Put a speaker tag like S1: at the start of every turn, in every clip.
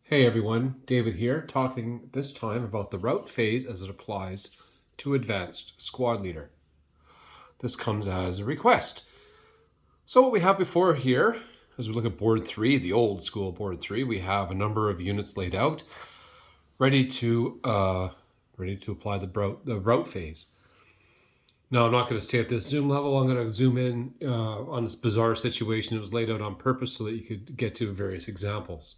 S1: Hey everyone, David here, talking this time about the route phase as it applies to Advanced Squad Leader. This comes as a request. So what we have before here, as we look at board 3, the old school board 3, we have a number of units laid out, ready to apply the route phase. Now I'm not going to stay at this zoom level. I'm going to zoom in on this bizarre situation. It was laid out on purpose so that you could get to various examples.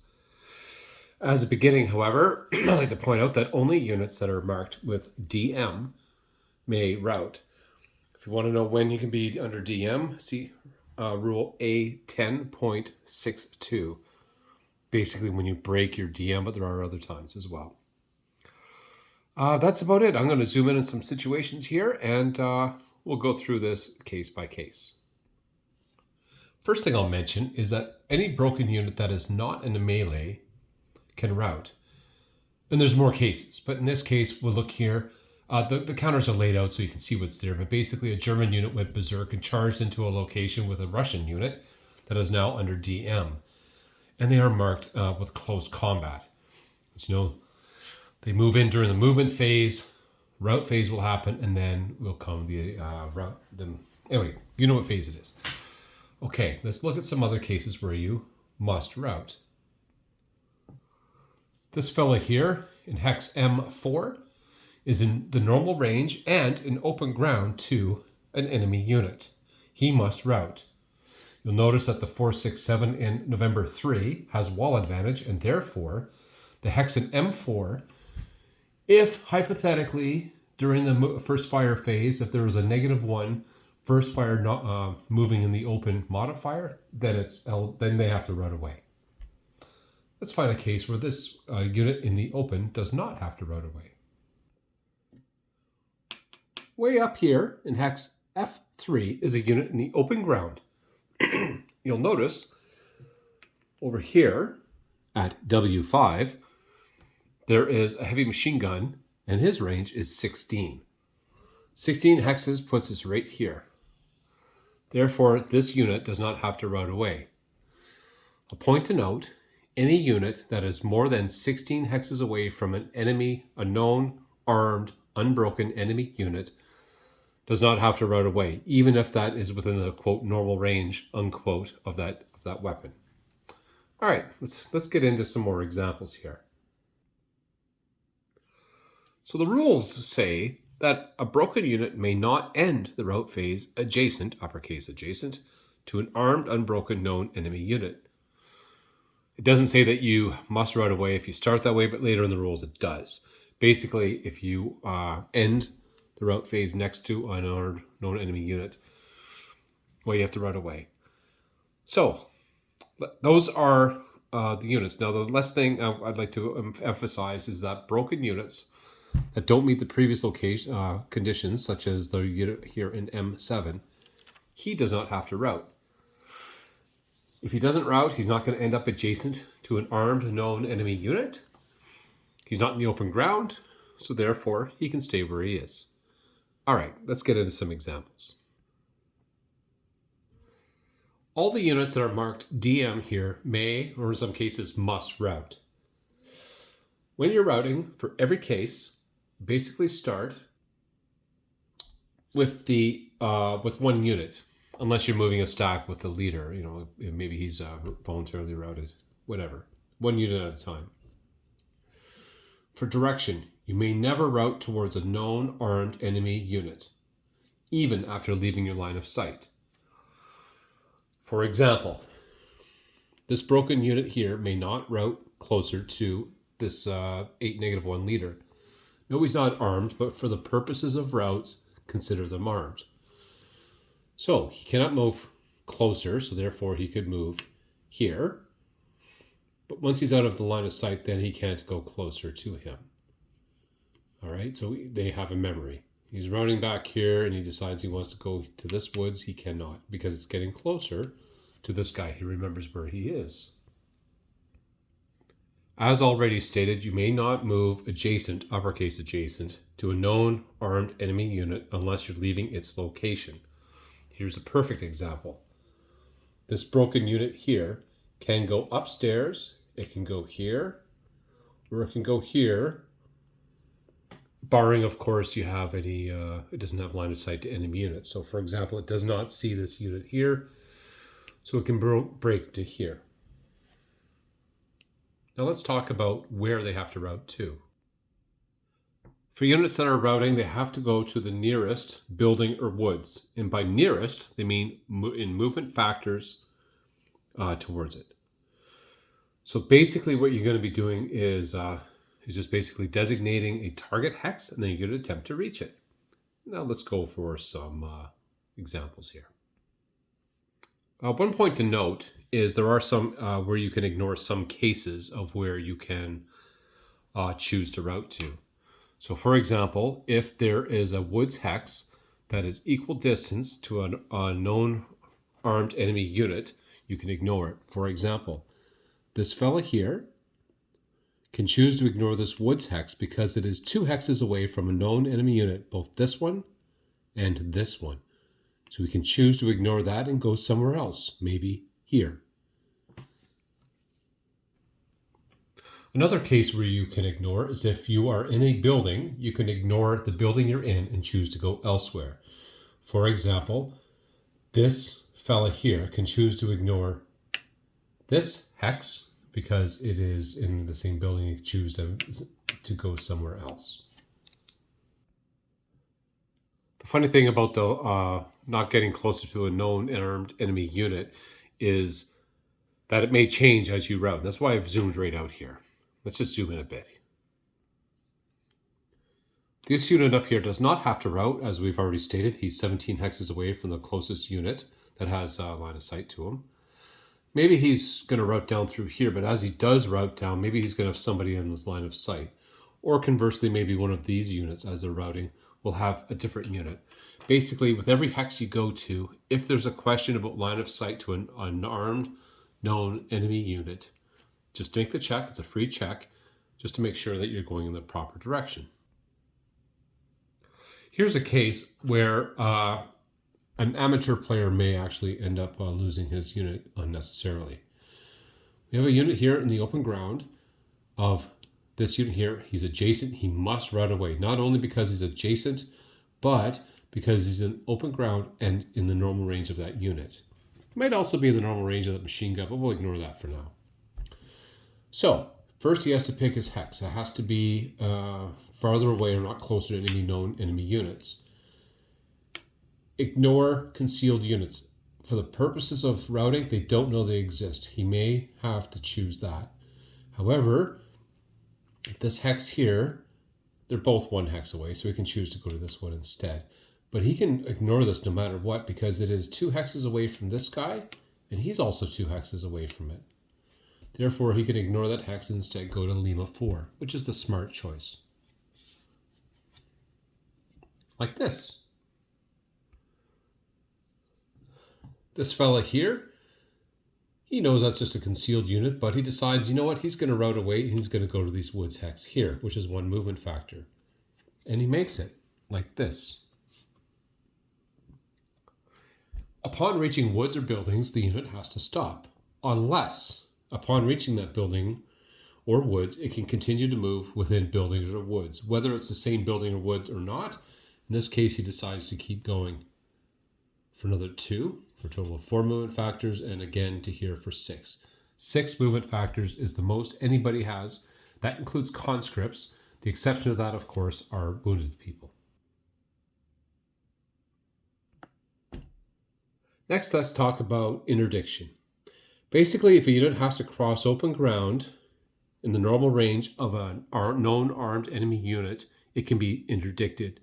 S1: As a beginning, however, I'd like to point out that only units that are marked with DM may route. If you want to know when you can be under DM, see rule A10.62. Basically when you break your DM, but there are other times as well. That's about it. I'm going to zoom in on some situations here, and we'll go through this case by case. First thing I'll mention is that any broken unit that is not in a melee can route. And there's more cases, but in this case, we'll look here. The counters are laid out so you can see what's there, but basically a German unit went berserk and charged into a location with a Russian unit that is now under DM. And they are marked with close combat. As you know, they move in during the movement phase, route phase will happen, and then will come the route. Anyway, you know what phase it is. Okay, let's look at some other cases where you must route. This fella here in Hex M4 is in the normal range and in open ground to an enemy unit. He must route. You'll notice that the 467 in November 3 has wall advantage, and therefore the Hex in M4, if hypothetically during the first fire phase, if there was a -1 first fire not moving in the open modifier, then they have to route away. Let's find a case where this unit in the open does not have to route away. Way up here in Hex F3 is a unit in the open ground. You'll notice over here at W5, there is a heavy machine gun, and his range is 16. 16 hexes puts us right here. Therefore, this unit does not have to route away. A point to note, any unit that is more than 16 hexes away from an enemy, a known, armed, unbroken enemy unit, does not have to route away, even if that is within the, quote, normal range, unquote, of that weapon. All right, let's get into some more examples here. So the rules say that a broken unit may not end the route phase adjacent, uppercase adjacent, to an armed, unbroken, known enemy unit. It doesn't say that you must route away if you start that way, but later in the rules it does. Basically, if you end the route phase next to an armed, known enemy unit, well, you have to route away. So those are the units. Now, the last thing I'd like to emphasize is that broken units that don't meet the previous conditions, such as the unit here in M7, he does not have to route. If he doesn't route, he's not going to end up adjacent to an armed, known enemy unit. He's not in the open ground, so therefore he can stay where he is. All right, let's get into some examples. All the units that are marked DM here may, or in some cases must, route. When you're routing, for every case, basically start with one unit. Unless you're moving a stack with the leader, maybe he's voluntarily routed, whatever. One unit at a time. For direction, you may never route towards a known armed enemy unit, even after leaving your line of sight. For example, this broken unit here may not route closer to this 8-1 leader. No, he's not armed, but for the purposes of routes, consider them armed. So he cannot move closer, so therefore he could move here. But once he's out of the line of sight, then he can't go closer to him. All right, so they have a memory. He's running back here and he decides he wants to go to this woods. He cannot because it's getting closer to this guy. He remembers where he is. As already stated, you may not move adjacent, uppercase adjacent, to a known armed enemy unit unless you're leaving its location. Here's a perfect example. This broken unit here can go upstairs, it can go here, or it can go here, barring, of course, you have any, it doesn't have line of sight to enemy units. So for example, it does not see this unit here, so it can break to here. Now let's talk about where they have to route to. For units that are routing, they have to go to the nearest building or woods. And by nearest, they mean in movement factors towards it. So basically what you're going to be doing is just basically designating a target hex, and then you're going to attempt to reach it. Now let's go for some examples here. One point to note is there are some where you can ignore some cases of where you can choose to route to. So for example, if there is a woods hex that is equal distance to a known armed enemy unit, you can ignore it. For example, this fella here can choose to ignore this woods hex because it is 2 hexes away from a known enemy unit, both this one and this one. So we can choose to ignore that and go somewhere else, maybe here. Another case where you can ignore is if you are in a building, you can ignore the building you're in and choose to go elsewhere. For example, this fella here can choose to ignore this hex because it is in the same building. You choose to go somewhere else. The funny thing about the not getting closer to a known armed enemy unit is that it may change as you route. That's why I've zoomed right out here. Let's just zoom in a bit. This unit up here does not have to route, as we've already stated. He's 17 hexes away from the closest unit that has line of sight to him. Maybe he's going to route down through here, but as he does route down, maybe he's going to have somebody in his line of sight. Or conversely, maybe one of these units, as they're routing, will have a different unit. Basically, with every hex you go to, if there's a question about line of sight to an unarmed, known enemy unit, just make the check. It's a free check, just to make sure that you're going in the proper direction. Here's a case where an amateur player may actually end up losing his unit unnecessarily. We have a unit here in the open ground of this unit here. He's adjacent. He must route away, not only because he's adjacent, but because he's in open ground and in the normal range of that unit. He might also be in the normal range of that machine gun, but we'll ignore that for now. So first he has to pick his hex. It has to be farther away or not closer to any known enemy units. Ignore concealed units. For the purposes of routing, they don't know they exist. He may have to choose that. However, this hex here, they're both 1 hex away, so he can choose to go to this one instead. But he can ignore this no matter what because it is 2 hexes away from this guy, and he's also 2 hexes away from it. Therefore, he can ignore that hex and instead go to Lima 4, which is the smart choice. Like this. This fella here, he knows that's just a concealed unit, but he decides, you know what, he's going to route away and he's going to go to these woods hex here, which is 1 movement factor. And he makes it like this. Upon reaching woods or buildings, the unit has to stop, unless upon reaching that building or woods, it can continue to move within buildings or woods, whether it's the same building or woods or not. In this case, he decides to keep going for another 2, for a total of 4 movement factors, and again to here for 6. 6 movement factors is the most anybody has. That includes conscripts. The exception to that, of course, are wounded people. Next, let's talk about interdiction. Basically, if a unit has to cross open ground in the normal range of a known armed enemy unit, it can be interdicted.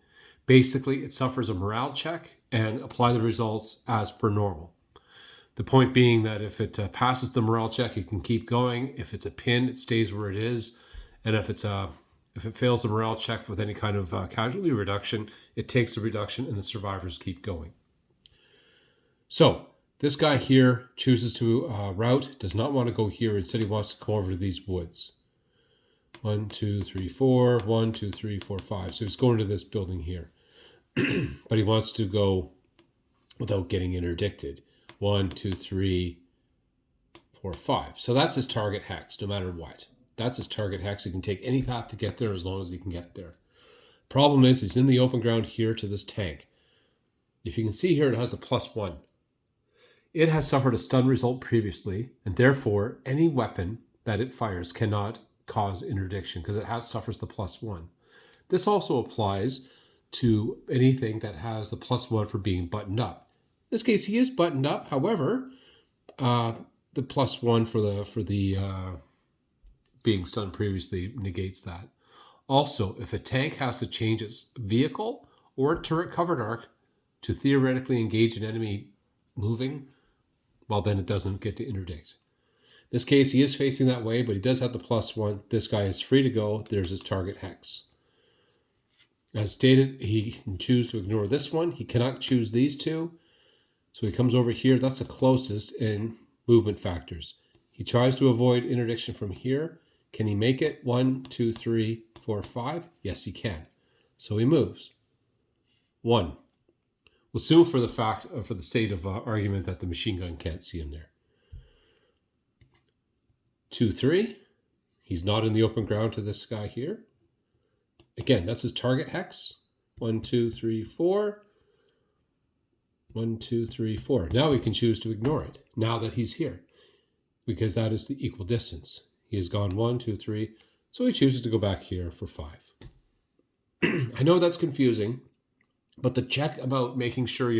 S1: Basically, it suffers a morale check and apply the results as per normal. The point being that if it passes the morale check, it can keep going. If it's a pin, it stays where it is. And if it fails the morale check with any kind of casualty reduction, it takes the reduction and the survivors keep going. So this guy here chooses to route, does not want to go here. Instead, he wants to go over to these woods. 1, 2, 3, 4. 1, 2, 3, 4, 5. So he's going to this building here. But he wants to go without getting interdicted. 1, 2, 3, 4, 5. So that's his target hex, no matter what. That's his target hex. He can take any path to get there as long as he can get there. Problem is, he's in the open ground here to this tank. If you can see here, it has a +1. It has suffered a stun result previously, and therefore any weapon that it fires cannot cause interdiction because it suffers the +1. This also applies to anything that has the +1 for being buttoned up. In this case, he is buttoned up. However, the +1 for the being stunned previously negates that. Also, if a tank has to change its vehicle or turret covered arc to theoretically engage an enemy moving, well, then it doesn't get to interdict. In this case, he is facing that way, but he does have the +1. This guy is free to go. There's his target hex. As stated, he can choose to ignore this one. He cannot choose these two. So he comes over here. That's the closest in movement factors. He tries to avoid interdiction from here. Can he make it? 1, 2, 3, 4, 5? Yes, he can. So he moves. 1. We'll assume for the state of argument that the machine gun can't see him there. 2, 3. He's not in the open ground to this guy here. Again, that's his target hex. 1, 2, 3, 4. 1, 2, 3, 4. Now we can choose to ignore it now that he's here, because that is the equal distance. He has gone 1, 2, 3. So he chooses to go back here for 5. I know that's confusing, but the check about making sure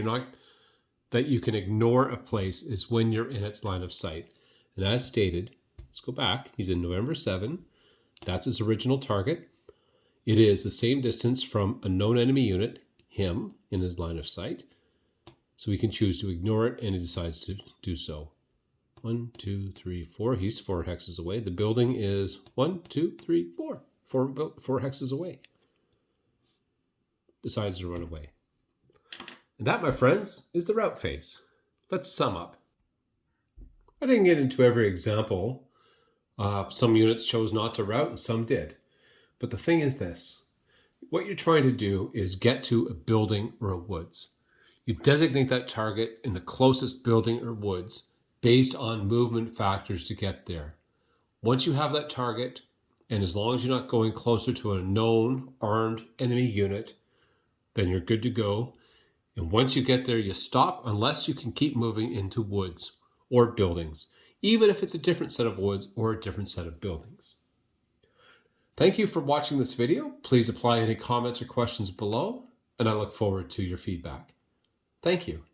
S1: that you can ignore a place is when you're in its line of sight. And as stated, let's go back. He's in November 7. That's his original target. It is the same distance from a known enemy unit, him, in his line of sight. So we can choose to ignore it, and he decides to do so. 1, 2, 3, 4. He's 4 hexes away. The building is 1, 2, 3, 4. 4 hexes away. Decides to run away. And that, my friends, is the rout phase. Let's sum up. I didn't get into every example. Some units chose not to rout and some did. But the thing is this. What you're trying to do is get to a building or a woods. You designate that target in the closest building or woods based on movement factors to get there. Once you have that target, and as long as you're not going closer to a known armed enemy unit, then you're good to go. And once you get there, you stop unless you can keep moving into woods or buildings, even if it's a different set of woods or a different set of buildings. Thank you for watching this video. Please apply any comments or questions below, and I look forward to your feedback. Thank you.